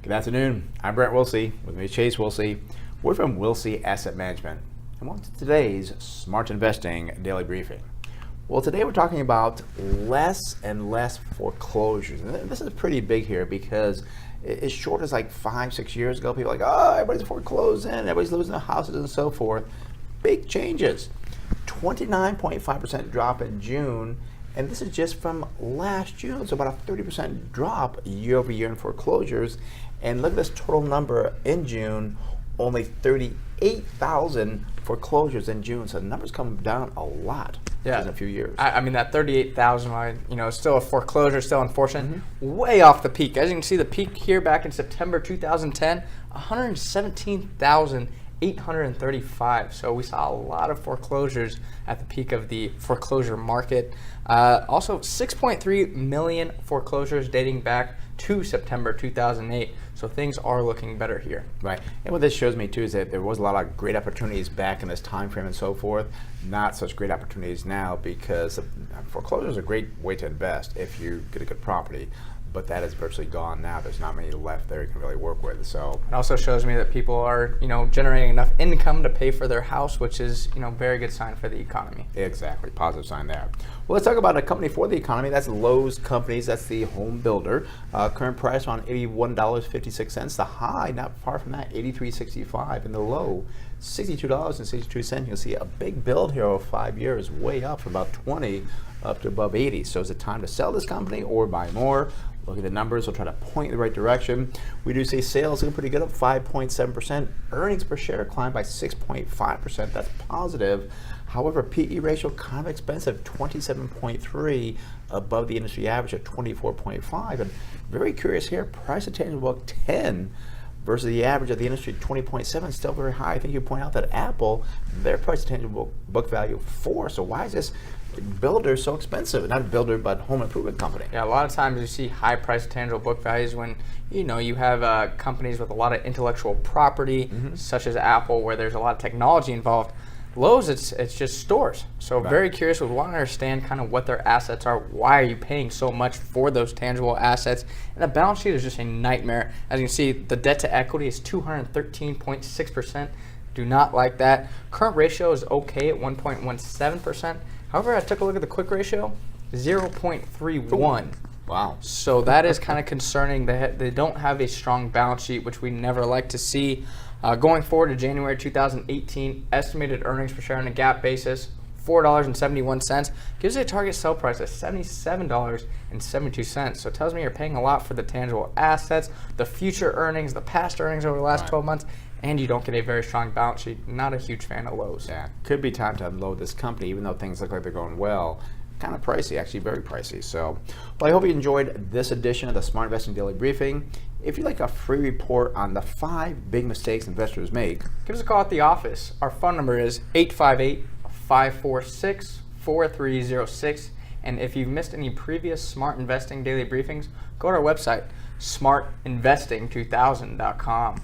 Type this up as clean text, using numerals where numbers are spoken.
Good afternoon. I'm Brent Wilsey. With me, Chase Wilsey. We're from Wilsey Asset Management. And welcome to today's Smart Investing Daily Briefing. Well, today we're talking about less and less foreclosures. And this is pretty big here because as short as like 5-6 years ago, people were like, oh, everybody's foreclosing, everybody's losing their houses and so forth. Big changes. 29.5% drop in June. And this is just from last June, so about a 30% drop year over year in foreclosures. And look at this total number in June, only 38,000 foreclosures in June. So the numbers come down a lot in a few years. I mean, that 38,000, still a foreclosure, still unfortunate, way off the peak. As you can see, the peak here back in September 2010, 117,835. So we saw a lot of foreclosures at the peak of the foreclosure market. Also, 6.3 million foreclosures dating back to September 2008. So things are looking better here. Right. And what this shows me too is that there was a lot of great opportunities back in this time frame and so forth. Not such great opportunities now because foreclosures are a great way to invest if you get a good property. But that is virtually gone now. There's not many left there you can really work with. So it also shows me that people are, generating enough income to pay for their house, which is, very good sign for the economy. Exactly, positive sign there. Well, let's talk about a company for the economy. That's Lowe's companies. That's the home builder. Current price around $81.56. The high, not far from that, $83.65, and the low, $62.62. You'll see a big build here over 5 years, way up from about 20 up to above 80. So is it time to sell this company or buy more? Look at the numbers. We'll try to point in the right direction. We do see sales looking pretty good, up 5.7%. Earnings per share climbed by 6.5%. That's positive. However, PE ratio kind of expensive, 27.3, above the industry average at 24.5. And very curious here, price to tangible book 10 versus the average of the industry 20.7, still very high. I think you point out that Apple, their price to tangible book value 4. So why is this builder so expensive? Not a builder, but home improvement company. Yeah, a lot of times you see high price to tangible book values when you have companies with a lot of intellectual property, such as Apple, where there's a lot of technology involved. Lowe's, it's just stores. So very curious, we want to understand kind of what their assets are. Why are you paying so much for those tangible assets? And the balance sheet is just a nightmare. As you can see, the debt to equity is 213.6%. Do not like that. Current ratio is okay at 1.17%. However, I took a look at the quick ratio, 0.31. Wow. So that is kind of concerning. They don't have a strong balance sheet, which we never like to see. Going forward to January 2018, estimated earnings per share on a GAAP basis, $4.71, gives you a target sell price of $77.72. So it tells me you're paying a lot for the tangible assets, the future earnings, the past earnings over the last 12 months, and you don't get a very strong balance sheet. Not a huge fan of Lowe's. Yeah, could be time to unload this company, even though things look like they're going well. Kind of pricey, actually very pricey. So, well, I hope you enjoyed this edition of the Smart Investing Daily Briefing. If you'd like a free report on the 5 big mistakes investors make, give us a call at the office. Our phone number is 858-546-4306. And if you've missed any previous Smart Investing Daily Briefings, go to our website, smartinvesting2000.com.